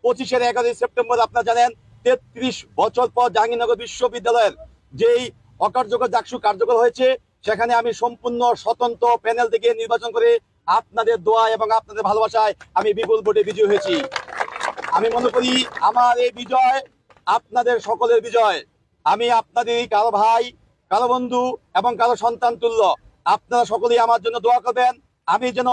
25-এর 11 September আপনারা জানেন 33 বছর পর জাহাঙ্গীরনগর বিশ্ববিদ্যালয়ের যেই অকার্যকর ডাকসু কার্যকর হয়েছে, সেখানে আমি সম্পূর্ণ স্বতন্ত্র প্যানেল থেকে নির্বাচন করে আপনাদের দোয়া এবং আপনাদের ভালোবাসায় আমি বিপুল ভোটে বিজয়ী হয়েছি। আমি মনে করি আমার এই বিজয় আপনাদের সকলের বিজয়। আমি আপনাদের কারো ভাই, কারো বন্ধু এবং কারো সন্তান তুল্য। আপনারা সকলেই আমার জন্য দোয়া করবেন। আমি যেন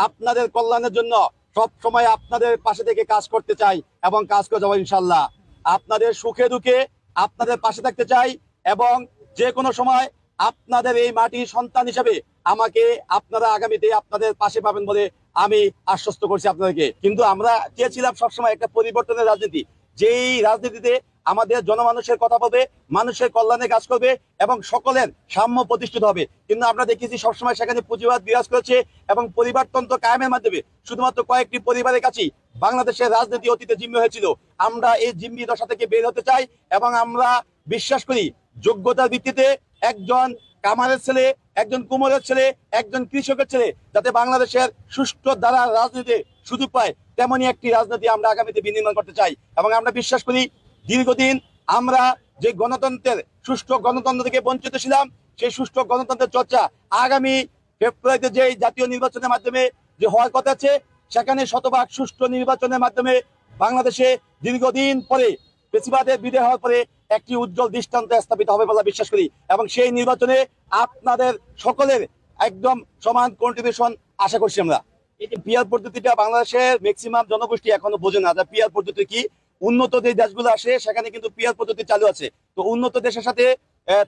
আপনাদের কল্যাণের জন্য সব সময় আপনাদের পাশে থেকে কাজ করতে চাই এবং কাজ করে যাবো ইনশাল্লাহ। আপনাদের সুখে দুঃখে আপনাদের পাশে থাকতে চাই এবং যে কোনো সময় আপনাদের এই মাটির সন্তান হিসেবে আমাকে আপনারা আগামীতে আপনাদের পাশে পাবেন বলে আমি আশ্বস্ত করছি আপনাদেরকে। কিন্তু আমরা চেয়েছিলাম সবসময় একটা পরিবর্তনের রাজনীতি, যেই রাজনীতিতে আমাদের জনমানুষের কথা বলবে, মানুষের কল্যাণে কাজ করবে এবং সকলের সাম্য প্রতিষ্ঠিত হবে। কিন্তু আমরা দেখেছি সবসময় সেখানে পুঁজিবাদ বিরাজ করেছে এবং পরিবারতন্ত্র কায়েমের মাধ্যমে শুধুমাত্র কয়েকটি পরিবারের কাছেই বাংলাদেশের রাজনীতি অতীতে জিম্মি হয়েছিল। আমরা এই জিম্মি দশা থেকে বের হতে চাই এবং আমরা বিশ্বাস করি যোগ্যতার ভিত্তিতে একজন কামারের ছেলে, একজন কুমোরের ছেলে, একজন কৃষকের ছেলে যাতে বাংলাদেশের সুষ্ঠু দ্বারা রাজনীতিতে সুযোগ পায়, তেমনি একটি রাজনীতি আমরা আগামীতে বিনির্মাণ করতে চাই। এবং আমরা বিশ্বাস করি দীর্ঘদিন আমরা যে গণতন্ত্রের সুষ্ঠু গণতন্ত্র থেকে বঞ্চিত ছিলাম, সেই সুষ্ঠু গণতন্ত্রের চর্চা আগামী ফেব্রুয়ারিতে যে জাতীয় নির্বাচনের মাধ্যমে যে হওয়ার কথা আছে, সেখানে শতভাগ সুষ্ঠু নির্বাচনের মাধ্যমে বাংলাদেশে দীর্ঘদিন পরে ফ্যাসিবাদের বিদায় হওয়ার পরে একটি উজ্জ্বল দৃষ্টান্ত স্থাপিত হবে বলে বিশ্বাস করি। এবং সেই নির্বাচনে আপনাদের সকলের একদম সমান কন্ট্রিবিউশন আশা করছি আমরা। এই যে পিআর পদ্ধতিটা বাংলাদেশের ম্যাক্সিমাম জনগোষ্ঠী এখনো বোঝে না, পিআর পদ্ধতি কি। উন্নত যে দেশগুলো আসে সেখানে কিন্তু পিআর পদ্ধতি চালু আছে। তো উন্নত দেশের সাথে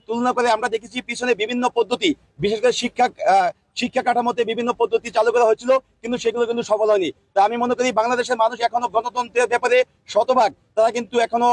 তুলনা করে আমরা দেখেছি পিছনে বিভিন্ন পদ্ধতি, বিশেষ করে শিক্ষা কাঠামোতে বিভিন্ন পদ্ধতি চালু করা হয়েছিল, কিন্তু সেগুলো কিন্তু সফল হয়নি। তো আমি মনে করি বাংলাদেশের মানুষ এখনো গণতন্ত্রের ব্যাপারে শতভাগ তারা কিন্তু এখনো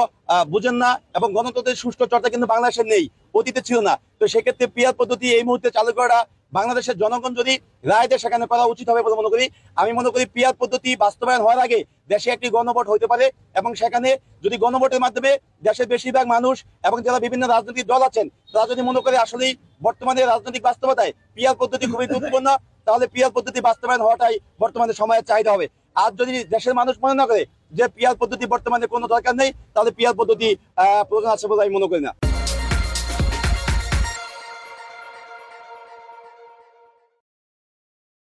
বুঝেন না এবং গণতন্ত্রের সুষ্ঠু চর্চা কিন্তু বাংলাদেশের নেই, অতীতে ছিল না। তো সেক্ষেত্রে পিআর পদ্ধতি এই মুহূর্তে চালু করা বাংলাদেশের জনগণ যদি রায় দেয় সেখানে করা উচিত হবে বলে মনে করি। আমি মনে করি পিআর পদ্ধতি বাস্তবায়ন হওয়ার আগে দেশে একটি গণভোট হইতে পারে এবং সেখানে যদি গণভোটের মাধ্যমে দেশের বেশিরভাগ মানুষ এবং যারা বিভিন্ন রাজনৈতিক দল আছেন তারা যদি মনে করে আসলেই বর্তমানে রাজনৈতিক বাস্তবতায় পিআর পদ্ধতি খুবই গুরুত্বপূর্ণ, তাহলে পিআর পদ্ধতি বাস্তবায়ন হওয়াটাই বর্তমানে সময়ের চাহিদা হবে। আর যদি দেশের মানুষ মনে না করে যে পিআর পদ্ধতি বর্তমানে কোনো দরকার নেই, তাহলে পিআর পদ্ধতি প্রয়োজন আছে বলে আমি মনে করি না।